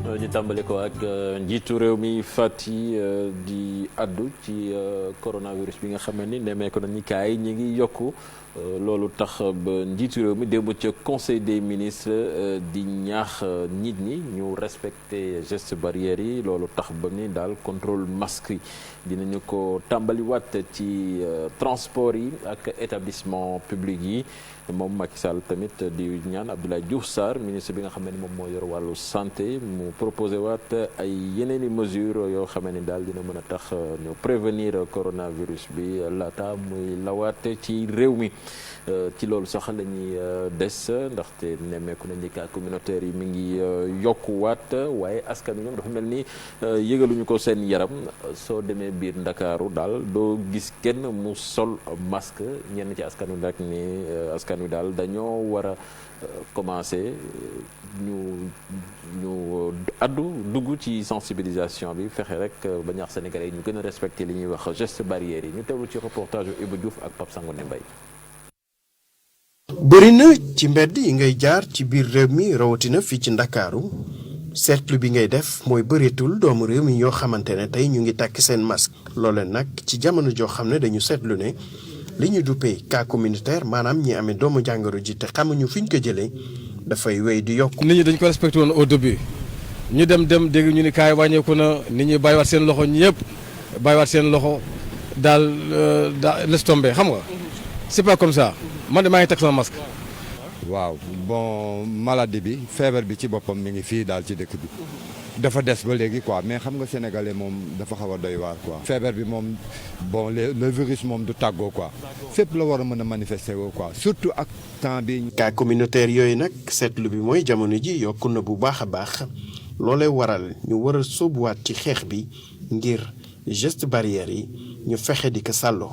ñu tàmbali ko ak njiitu réew mi Fati di addu ci coronavirus bi nga xam ni nemmeeku nañu kaay ñi ngi yokku loolu tax ba njiitu réew mi démb ca conseil des ministres di ñaax nit ñi ñu respecter gestes barrières yi loolu tax ba ni daal contrôle masque yi dinañu ko tàmbaliwaat ci transport yi ak établissement public yi moom Macky Sall tamit di ñaan Abdoulaye Diouf Sarr ministre bi nga xam ne moom moo yor wàllu santé mu proposé waat ay yeneeni mesures yoo xam ne daal dina mën a tax ñu prévenir coronavirus bi laata muy lawaat ci réew mi ci loolu sax la ñuy des ndaxte nemmeeku nañu cas communautaire yi mi ngi yokkuwaat waaye askan wi ñoom dafa mel ni yëgaluñu ko seen yaram soo demee biir Ndakaaru daal doo gis kenn mu sol masque ñenn ci askan wi nag ni askan wi daal dañoo war a commencer ñu addu dugg ci sensibilisation bi fexe rek ba ñaax Sénégalais yi ñu gën a respecter li ñuy wax gestes barrières yi ñu teewlu ci reportage yu Ibou Diouf ak Pape Sangone Mbaye. bëri na ci mbedd yi ngay jaar ci biir réew mi rawatina fii ci Ndakaaru seetlu bi ngay def mooy bëreetul doomu réew mi ñoo xamante ne tey ñu ngi takk seen masque loole nag ci jamono joo xam ne dañu seetlu ne li ñu duppee cas communautaire maanaam ñi amee doomu jàngoro ji te xamuñu fi ñu ko jëlee dafay wéy di yokk. nit ñi dañ ko respecté woon au début ñu dem dégg ñu ni kaay wàññeeku na nit ñi bàyyiwaat seen loxo ñëpp bàyyiwaat seen loxo daal laisse tomber xam nga c'est pas comme ça man de maa ngi teg sama masque. waaw bon maladie bi feebar bi ci boppam mi ngi fii daal ci dëkk bi dafa des ba léegi quoi mais xam nga sénégalais moom dafa xaw a doy waar quoi. feebar bi moom bon le virus moom du tàggoo quoi fépp la war a mën a manifester woo quoi surtout ak temps bi. cas communautaire yooyu nag seetlu bi mooy jamono ji yokku na bu baax a baax loolee waral ñu war a sóobuwaat ci xeex bi ngir geste barrière yi ñu fexe di ko sàlloo.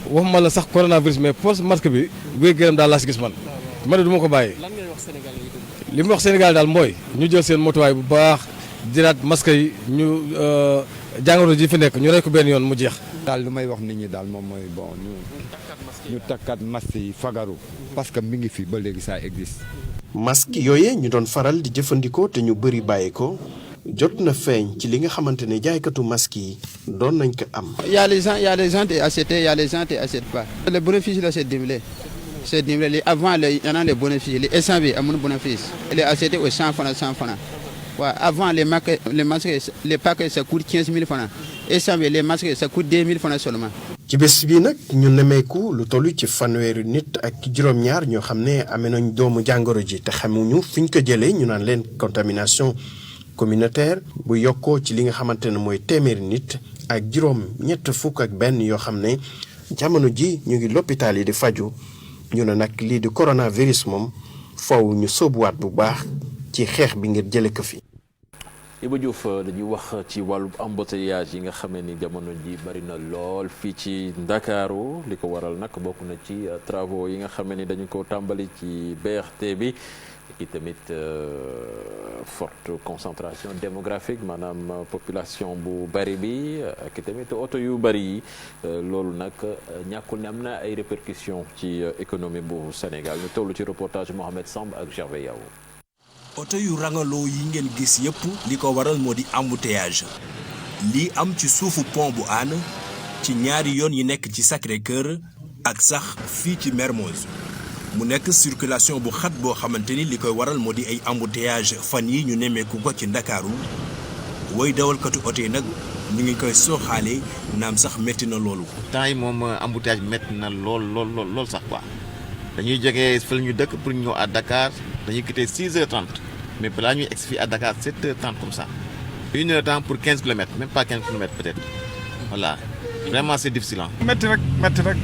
waxuma la sax coronavirus mais post masque bi wéy gërëm daal laa si gis man de du ma ko bàyyi. lan ngay wax Sénégal yi li mu wax Sénégal daal mooy ñu jël seen motuwaay bu baax jëlaat masque yi ñu jàngoro ji fi nekk ñu rey ko benn yoon mu jeex. daal lu may wax nit ñi daal moom mooy bon ñu takkat masque yi fagaru parce que mi ngi fi ba léegi ça existe. masque yooye ñu doon faral di jëfandikoo te ñu bëri bàyyi ko jot na feeñ ci li nga xamante ne jaaykatu masque yi doon nañ ko am. y a les gens qui achètent, y a les gens qui achètent pas. Le bénéfice là c'est diminué. C'est diminué. Avant il y en a les bénéfices. Les SAV amont bénéfice. Il est acheté au 100 francs, 100 francs. Ouais, avant les masques, les paquets ça coûte 15 000 francs. SAV les masques ça coûte 2 000 francs seulement. ci bés bi nag ñu nemmeeku lu toll ci fanweeri nit ak juróom-ñaar ñoo xam ne amee nañ doomu jàngoro ji te xamuñu fi ñu ko jëlee ñu naan leen contamination communautaire bu yokkoo ci li nga xamante ne mooy téeméeri nit ak juróom-ñett fukk ak benn yoo xam ne jamono ji ñu ngi l'hôpital yi di faju ñu ne nag lii di coronavirus moom faw ñu sóobuwaat bu baax ci xeex bi ngir jële ko fi. Iba Diouf dañuy wax ci wàllu embouteillage yi nga xamee ni jamono ji bari na lool fii ci Ndakaaru li ko waral nag bokk na ci travaux yi nga xamee ni dañu ko tàmbali ci BRT bi ki tamit forte concentration démographique maanaam population bu bari bi ak tamit oto yu bari yi loolu nag ñàkkul ne am na ay répercussions ci économie bu Sénégal ñu tollu ci reportage Mohamed Samb ak Gervais Yaw. oto yu rangaloo yi ngeen gis yépp li ko waral moo di embouteillage lii am ci suufu pont bu Hann ci ñaari yoon yi nekk ci Sacré-Cœur ak sax fii ci Mermoz mu nekk circulation bu xat boo xamante ni li koy waral moo di ay embouteillage fan yi ñu nemmeeku ko ci Ndakaaru woy dawalkatu oto yi nag ñu ngi koy sooxaale naam sax métti na loolu. temps yi moom embouteillage bi métti na lool sax quoi dañuy jógee fële ñu dëkk pour ñëw à Dakar dañuy quitter 6h30 mais balaa ñuy egsi fii à Dakar 7h30 comme ça 1 heure de temps pour 15 kilomètres même pas 15 kilomètres peut-être voilà vraiment c'est difficile. métti rek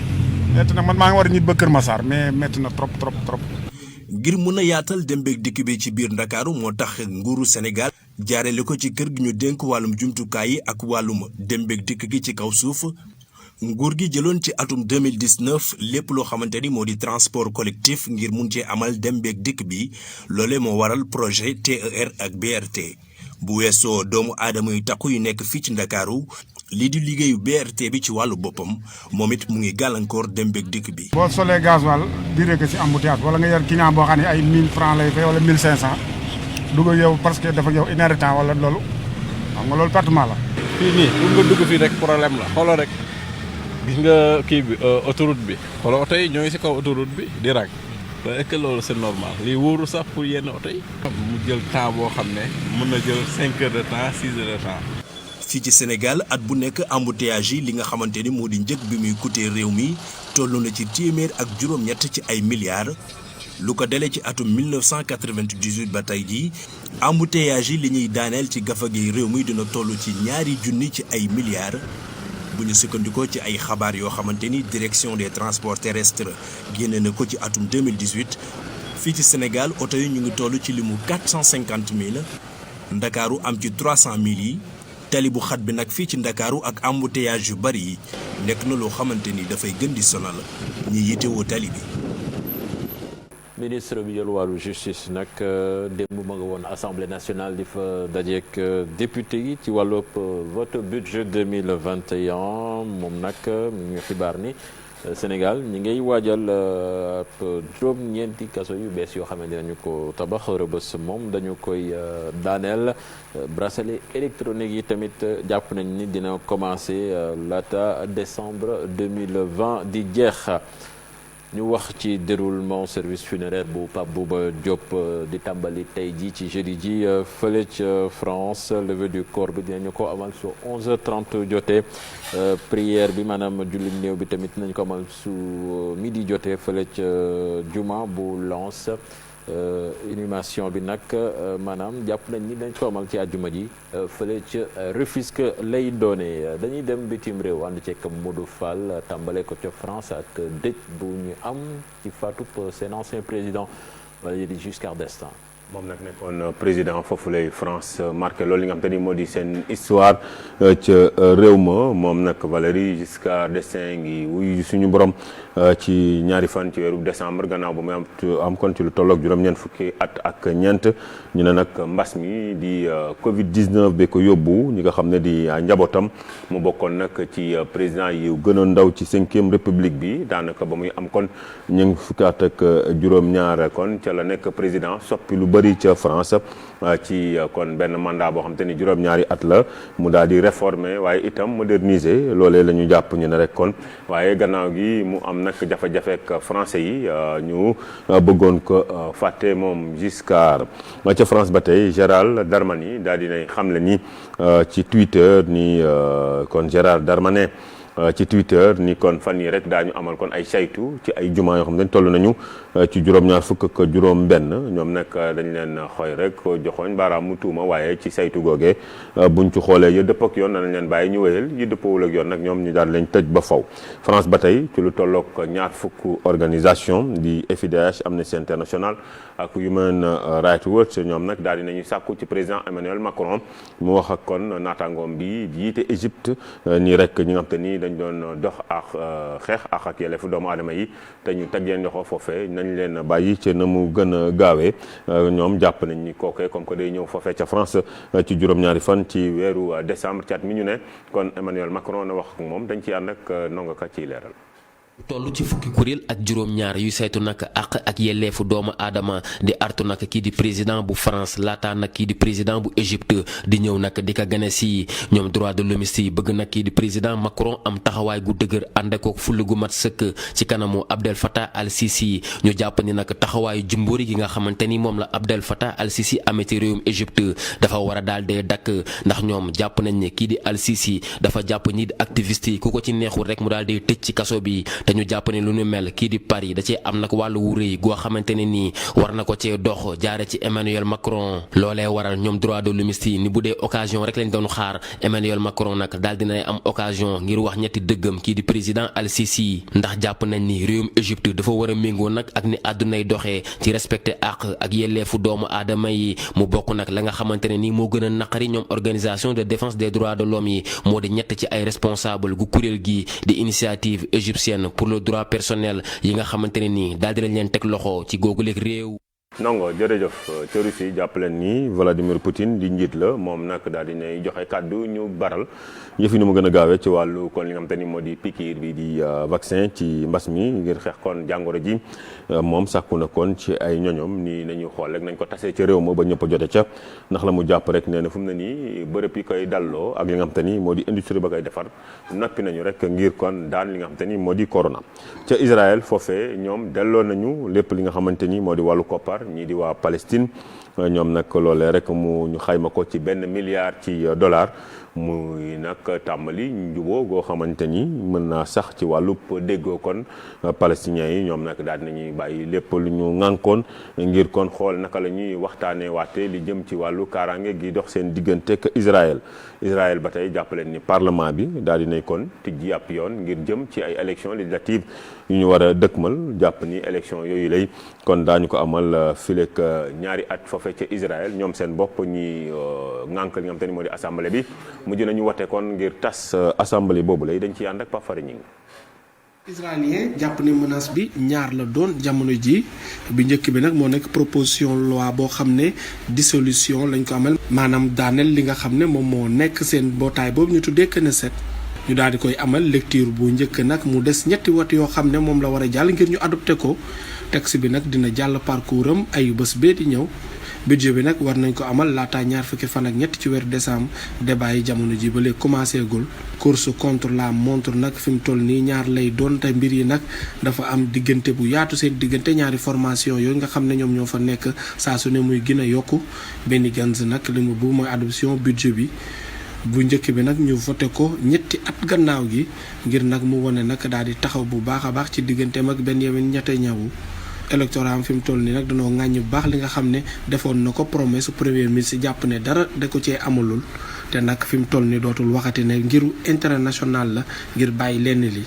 nag man maa ngi war a ñibbi ba Kër Massar mais métti na trop. ngir mun a yaatal dem beeg dikk bi ci biir Ndakaaru moo tax nguuru Sénégal jaarale ko ci kër gi ñu dénk wàllum jumtukaay yi ak wàllum dem beeg dikk gi ci kaw suuf nguur gi jëloon ci atum 2019 lépp loo xamante ni moo di transport collectif ngir mun cee amal dem beeg dikk bi loole moo waral projet TER ak BRT bu weesoo doomu aadama yu takku yu nekk fii ci Ndakaaru lii di liggéeyu BRT bi ci wàllu boppam moom it mu ngi gàllankoor dem beeg dikk bi. boo solee gasoil diree ko ci embouteillage wala nga yor client boo xam ne ay 1000 francs lay fay wala 1500 dugg ak yow parce que dafa yow une heure de temps wala loolu xam nga loolu pertement la. fii nii pour nga dugg fii rek problème la xoolal rek gis nga kii bi autoroute bi xoolal oto yi ñoo ngi si kaw autoroute bi di rag est-ce que loolu c'est normal lii wóoru sax pour yenn oto yi. mu jël temps boo xam ne mën na jël 5 heures de temps 6 heures de temps. fii ci Sénégal at bu nekk embouteillage yi li nga xamante ni moo di njëg bi muy coûter réew mi toll na ci téeméer ak juróom-ñett ci ay milliards lu ko dalee ci atum 1998 ba tey jii embouteillage yi li ñuy daaneel ci gafagi réew mi dina toll ci ñaari junni ci ay milliards bu ñu sukkandikoo ci ay xabaar yoo xamante ni direction des transports terrestres génne na ko ci atum 2018 fii ci Sénégal oto yi ñu ngi toll ci limu 450 000 Ndakaaru am ci 300 000 yi. tali bu xat bi nag fii ci Ndakaaru ak embouteillage yu bari yi nekk na loo xamante ni dafay gën di sonal ñi yitewoo tali bi. ministre bi yor wàllu justice nag démb ma nga woon assemblée nationale di fa dajeek député yi ci wàllub vote budget 2021 moom nag ñu xibaar ni Sénégal ñi ngay waajal juróom-ñeenti kaso yu bees yoo xam ne dinañu ko tabax Rebeuss moom dañu koy daaneel bracelet électronique yi tamit jàpp nañ ni dina commencer laata décembre 2020 di jeex. ñu wax ci déroulement service funéraire bu Pape Bouba Diop di tàmbali tey jii ci jeudi ji fële ca France levée du corps bi dinañu ko amal su 11h30 jotee prière bi maanaam julli néew bi tamit nañ ko amal su midi jotee fële ca juma bu Lens inhumation bi nag maanaam jàpp nañ ni dañ ko amal ci àjjuma ji fële ca Rufisque lay doone dañuy dem bitim réew ànd ceeg Modou Fall tàmbale ko ca France ak dëj bu ñu am ci faatu seen ancien président Valéry Giscard d'Estaing. moom nag nekkoon président foofu lay France marqué loolu li nga xam te ni moo di seen histoire ca réew ma moom nag Valéry Giscard d'Estaing ngi wuyu suñu borom ci ñaari fan ci weeru décembre gannaaw ba muy am kon ci lu tolloog juróom-ñeent fukki at ak ñeent ñu ne nag mbas mi di Covid 19 bi ko yóbbu ñi nga xam ne di njabootam mu bokkoon nag ci président yi gën a ndaw ci 5e république bi daanaka ba muy am kon ñu fukki at ak juróom-ñaar kon ca la nekk président soppi lu bëri ca France ci kon benn mandat boo xam te ni juróom-ñaari at la mu daal di réformer waaye itam moderniser loolee la ñu jàpp ñu ne rek kon waaye gannaaw gi mu am nag jafe-jafe ak français yi ñu bëggoon ko fàtte moom Giscard ca France ba tey Gérald Darmanin daal dinay xamle ni ci Twitter ni kon Gérald Darmanin ci Twitter ni kon fan yi rek daañu amal kon ay saytu ci ay jumaa yoo xam ne toll nañu ci juróom-ñaar fukk ak juróom-benn ñoom nag dañ leen xooy rek joxoñ baaraamu tuuma waaye ci saytu googee buñ ci xoolee yi dëpp ak yoon danañ leen bàyyi ñu wéyal yi dëppawul ak yoon nag ñoom ñu daal leen tëj ba faw France ba tey ci lu tollook ñaar fukk organisation di FIDH Amnesty International ak Human Rights Watch ñoom nag daal dinañu sàkku ci président Emmanuel Macron mu wax ak kon naataangoom bi jiite Égypte nii rek ñi nga xam te ni dañ doon dox ak xeex ak yelleefu doomu aadama yi te ñu teg leen loxo foofee nañ leen bàyyi ci na mu gën a gaawee ñoom jàpp nañ ni kookee comme que day ñëw foofee ca France ci juróom-ñaari fan ci weeru décembre ci at mi ñu ne kon Emmanuel Macron na wax ak moom dañ ci ànd ak ndongo ka ciy leeral. toll ci fukki kuréel ak juróom-ñaar yu saytu nag àq ak yelleefu doomu aadama di artu nag kii di président bu France laataa nag kii di président bu Égypte di ñëw nag di ko gane si ñoom droit de l'homme yi bëgg nag kii di président Macron am taxawaay gu dëgër ànd ak fulla gu mat sëkk ci kanamu Abdel Fattah al-Sisi ñu jàpp ni nag taxawaayu jumbóori gi nga xamante ni moom la Abdel Fattah al-Sisi amee ci réewum Égypte dafa war a daal dee dakk ndax ñoom jàpp nañ ne kii di al-Sisi dafa jàpp ñi di activiste yi ku ko ci neexul rek mu daal di tëj ci kaso bi te ñu jàpp ne lu ñu mel kii di Paris da cee am nag wàllu wu rëy goo xamante ne nii war na ko cee dox jaare ci Emmanuel Macron loolee waral ñoom droit de l'homme yi ni bu dee occasion rek lañ doon xaar Emmanuel Macron nag daal dinay am occasion ngir wax ñetti dëggam kii di président al-Sisi ndax jàpp nañ ni réewum Égypte dafa war a méngoo nag ak ni àddunay doxee ci respecté àq ak yelleefu doomu aadama yi mu bokk nag la nga xamante ne nii moo gën a naqari ñoom organisation de défense des droits de l'homme yi moo di ñett ci ay responsable gu kuréel gi di initiative égyptienne pour le droit personnel yi nga xamante ne nii daal di lañ leen teg loxo ci googuleeg réew. Ndongo jërëjëf ca Russie jàppaleen ni Vladimir Poutine di njiit la moom nag daal di nay joxe kàddu ñu baral yëf yi nu mu gën a gaawee ci wàllu kon li nga xam te ni moo di piqûre bi di vaccin ci mbas mi ngir xeex kon jàngoro ji moom sàkku na kon ci ay ñoñom ni nañu xool rek nañ ko tasee ca réew ma ba ñëpp a jote ca ndax la mu jàpp rek nee na fu mu ne nii bërëb yi koy dalloo ak li nga xam te ni moo di industrie ba koy defar noppi nañu rek ngir kon daan li nga xam te ni moo di corona. ca Israël foofee ñoom delloo nañu lépp li nga xamante ni moo di wàllu koppar ñii di waa Palestine ñoom nag loolee rek ñu xayma ko ci $1 milliard muy nag tàmbali njuboo goo xamante ni mën naa sax ci wàllub déggoo kon palestiniens yi ñoom nag daal nañuy bàyyi lépp lu ñu ŋànkoon ngir kon xool naka la ñuy waxtaanee waate li jëm ci wàllu kaaraange gi dox seen diggante ak Israël ba tey jàppaleen ni parlement bi daal dinay kon tijji ab yoon ngir jëm ci ay élections législatives yu ñu war a dëkkmal jàpp ni élection yooyu lay kon daañu ko amal fileek ñaari at foofe ca Israël ñoom seen bopp ñi ŋànk li nga xam te ni moo di assemblée bi mujj nañu wote kon ngir tas assemblée boobu lay dañ ci ànd ak Pafari ñi israélien jàpp ne menace bi ñaar la doon jamono ji bi njëkk bi nag moo nekk proposition loi boo xam ne dissolution lañ ko amal maanaam daaneel li nga xam ne moom moo nekk seen mbootaay boobu ñu tuddee Knesset ñu daal di koy amal lecture bu njëkk nag mu des ñetti wote yoo xam ne moom la war a jàll ngir ñu adopté ko texte bi nag dina jàll parcours am ay bés bee di ñëw budget bi nag war nañ ko amal laata ñaar fukki fan ak ñett ci weeru décembre débat yi jamono ji ba léegi commencé gul course contre la montre nag fi mu toll nii ñaar lay doon te mbir yi nag dafa am diggante bu yaatu seen diggante ñaari formation yooyu nga xam ne ñoom ñoo fa nekk saa su ne muy gën a yokku Benny Gantz nag li mu bu mooy adoption budget bi bu njëkk bi nag ñu voté ko ñetti at gannaaw gi ngir nag mu wone nag daal di taxaw bu baax a baax ci digganteem ak Benjamin Netanyahu électorat am fi mu toll nii nag danoo ŋàññi bu baax li nga xam ne defoon na ko promesse premier ministre jàpp ne dara da ko cee amalul te nag fi mu toll nii dootul waxati ne ngiru international la ngir bàyyi lenn li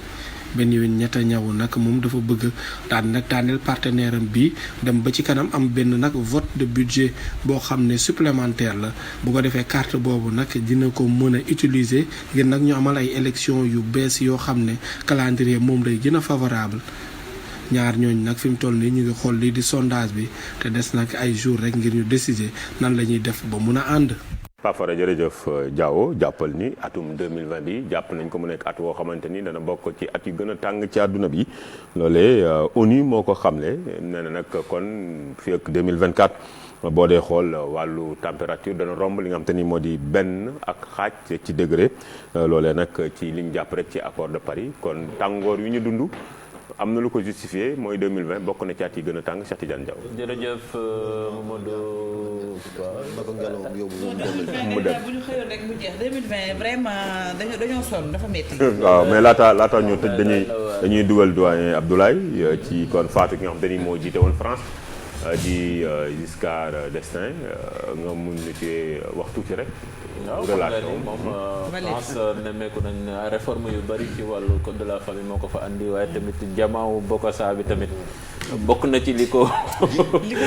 Benjamin Netanyahu nag moom dafa bëgg daan nag daaneel partenaire am bii dem ba ci kanam am benn nag vote de budget boo xam ne supplémentaire la bu ko defee carte boobu nag dina ko mën a utiliser ngir nag ñu amal ay élection yu bees yoo xam ne calendrier moom lay gën a favorable ñaar ñooñu nag fi mu toll nii ñu ngi xool lii di sondage bi te des nag ay jours rek ngir ñu décider nan la ñuy def ba mun a ànd. Pafara jërëjëf Diawo jàppal ni atum 2020 bi jàpp nañ ko mu nekk at woo xamante ni dana bokk ci at yu gën a tàng ci àdduna bi loolee ONU moo ko xamle nee na nag kon fii ak 2024 boo dee xool wàllu température dana romb li nga xam te ni moo di 1.5 ci degré loolee nag ci liñ jàpp rek ci accord de Paris kon tàngoor yu ñu dund. am na lu ko justifié mooy 2020 bokk na ci at yi gën a tàng Cheikh Tidiane Diaw. jërëjëf Mamadou mu dem bu ñu xëyoon rek mu jeex 2020 vraiment dañoo sonn dafa métti. waaw mais laata ñu tëj dañuy dugal doyen Abdoulaye ci kon faatu ki nga xam te ni moo jiite woon France di Giscard d'Estaing nga mun ñu ci wax tuuti rek. relation moom France nemmeeku nañ réforme yu bari ci wàllu code de la famille moo ko fa andi waaye tamit jamaaw Bokassa bi tamit bokk na ci li ko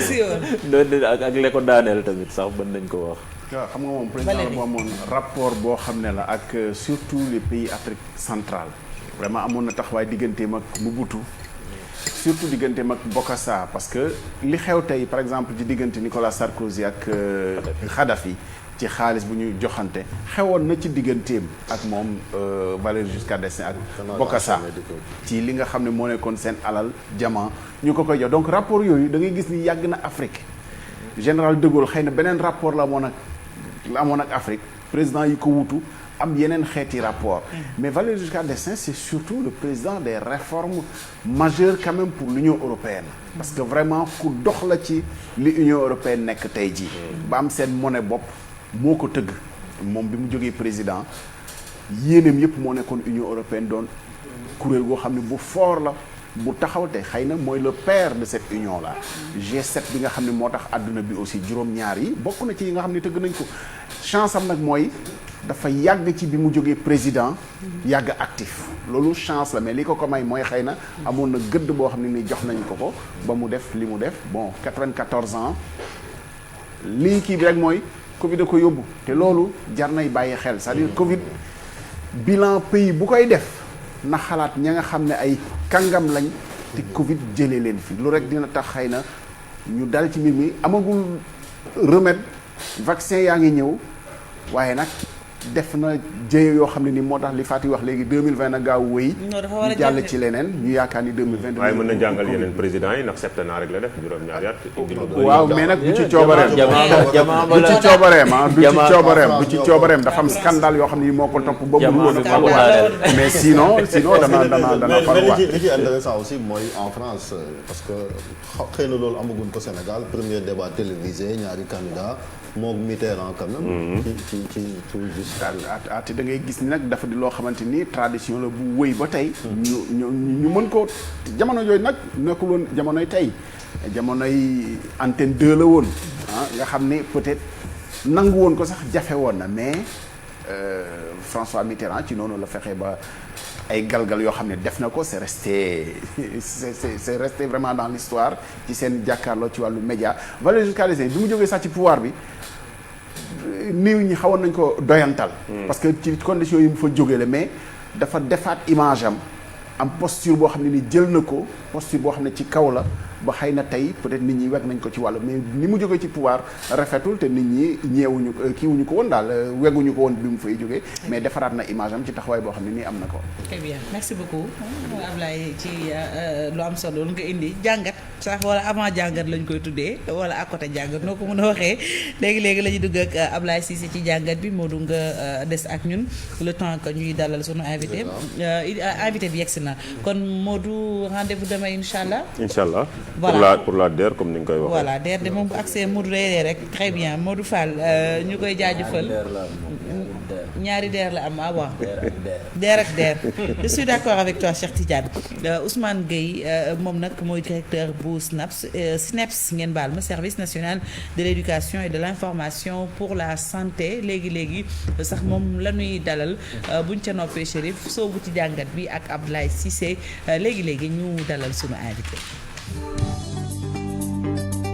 siiwoon ak li ko daaneel tamit sax mën nañ ko wax. waaw xam nga moom président bu amoon rapport boo xam ne la ak surtout les pays Afrique centrale vraiment amoon na taxawaay digganteem ak Mobutu surtout digganteem ak Bokassa parce que li xew tey par exemple ci diggante Nicolas Sarkozy ak Kadhafi ci xaalis bu ñuy joxante xewoon na ci digganteem ak moom Valéry Giscard d'Estaing ak Bokassa ci li nga xam ne moo nekkoon seen alal diamant ñu ko koy jox donc rapport yooyu da ngay gis ni yàgg na Afrique général de Gaulle xëy na beneen rapport la amoon ak Afrique président yi ko wutu am yeneen xeeti rapport mais Valéry Giscard d'Estaing c'est surtout le président des réformes majeures quand même pour l'Union européenne parce que vraiment ku dox la ci li Union européenne nekk tey jii ba am seen monnaie bopp moo ko tëgg moom bi mu jógee président yéeneem yëpp moo nekkoon Union européenne doon kuréel goo xam ne bu fort la bu taxaw te xëy na mooy le père de cette union là G7 bi nga xam ne moo tax àdduna bi aussi juróom-ñaar yi bokk na ci yi nga xam ne tëgg nañ ko chance am nag mooy dafa yàgg ci bi mu jógee président yàgg actif loolu chance la mais li ko may mooy xëy na amoon na gëdd boo xam ne ni jox nañ ko ba mu def li mu def bon 94 ans lii kii bi rek mooy Covid da ko yóbbu te loolu jar nay bàyyi xel c'est-à-dire Covid bilan pays bu koy def na xalaat ña nga xam ne ay kàngam lañ te Covid jëlee leen fi lu rek dina tax xëy na ñu dal ci mbir mi amagul remède vaccin yaa ngi ñëw waaye nag def na jëye yoo xam ne ni moo tax li Fatick wax léegi 2020 na gaaw wëy ñu jàll ci leneen ñu yaakaar ni 2020 waaye mën na jàngal yeneen président yi ndax septennat rek la def juróom-ñaari at waaw mais nag du ci coobareem du ci coobareem dafa am scandale yoo xam ne ni moo ko topp ba mu woon mais sinon dana faruwaat li ci intéressant aussi mooy en France parce que xëy na loolu amaguñ ko Sénégal premier débat télévisé ñaari candidat moom Mitterrand quand même ci te da ngay gis ni nag dafa di loo xamante ni tradition la bu wëy ba tey ñu mën ko jamono yooyu nag nekkul woon jamonoy tey jamonoy antenne 2 la woon nga xam ne peut-être nangu woon ko sax jafe woon na mais François Mitterrand ci noonu la fexe ba ay galgal yoo xam ne def na ko c'est resté vraiment dans l'histoire ci seen jàkkaarloo ci wàllu média Valéry Giscard d'Estaing bi mu jógee sax ci pouvoir bi néew ñi xawoon nañ ko doyantal parce que ci conditions yi mu fa jógee la mais dafa defaat image am posture boo xam ne ni jël na ko posture boo xam ne ci kaw la ba xëy na tey peut-être nit ñi weg nañ ko ci wàllu mais ni mu jógee ci pouvoir rafetul te nit ñi ñeewuñu kiiwuñu ko woon daal weguñu ko woon bi mu fay jógee mais defaraat na image am ci taxawaay boo xam ne nii am na ko. très bien merci beaucoup Ablaye ci lu am solo nga indi jàngat sax wala avant jàngat lañ koy tuddee wala à côté jàngat noo ko mën a waxee léegi la ñu dugg ak Ablaye Cissé ci jàngat bi Modou nga des ak ñun le temps que ñuy dalal sunu invité invité bi yegsi na kon Modou rendez-vous demain incha allah. Voilà pour la DER comme ni nga koy waxee. voilà DER de moom bu accès Modou reeree rek très bien Modou Fall ñu koy jaajëfal. ñaari DER la am waaw. DER ak DER. Je suis d'accord avec toi Cheikh Tidiane Ousmane Gueye moom nag mooy directeur bu SNEIPS ngeen baal ma service national de l'éducation et de l'information pour la santé léegi sax moom la ñuy dalal buñ ca noppee Chérif soobu ci jàngat bi ak Abdoulaye Cissé léegi ñu dalal sunu invité.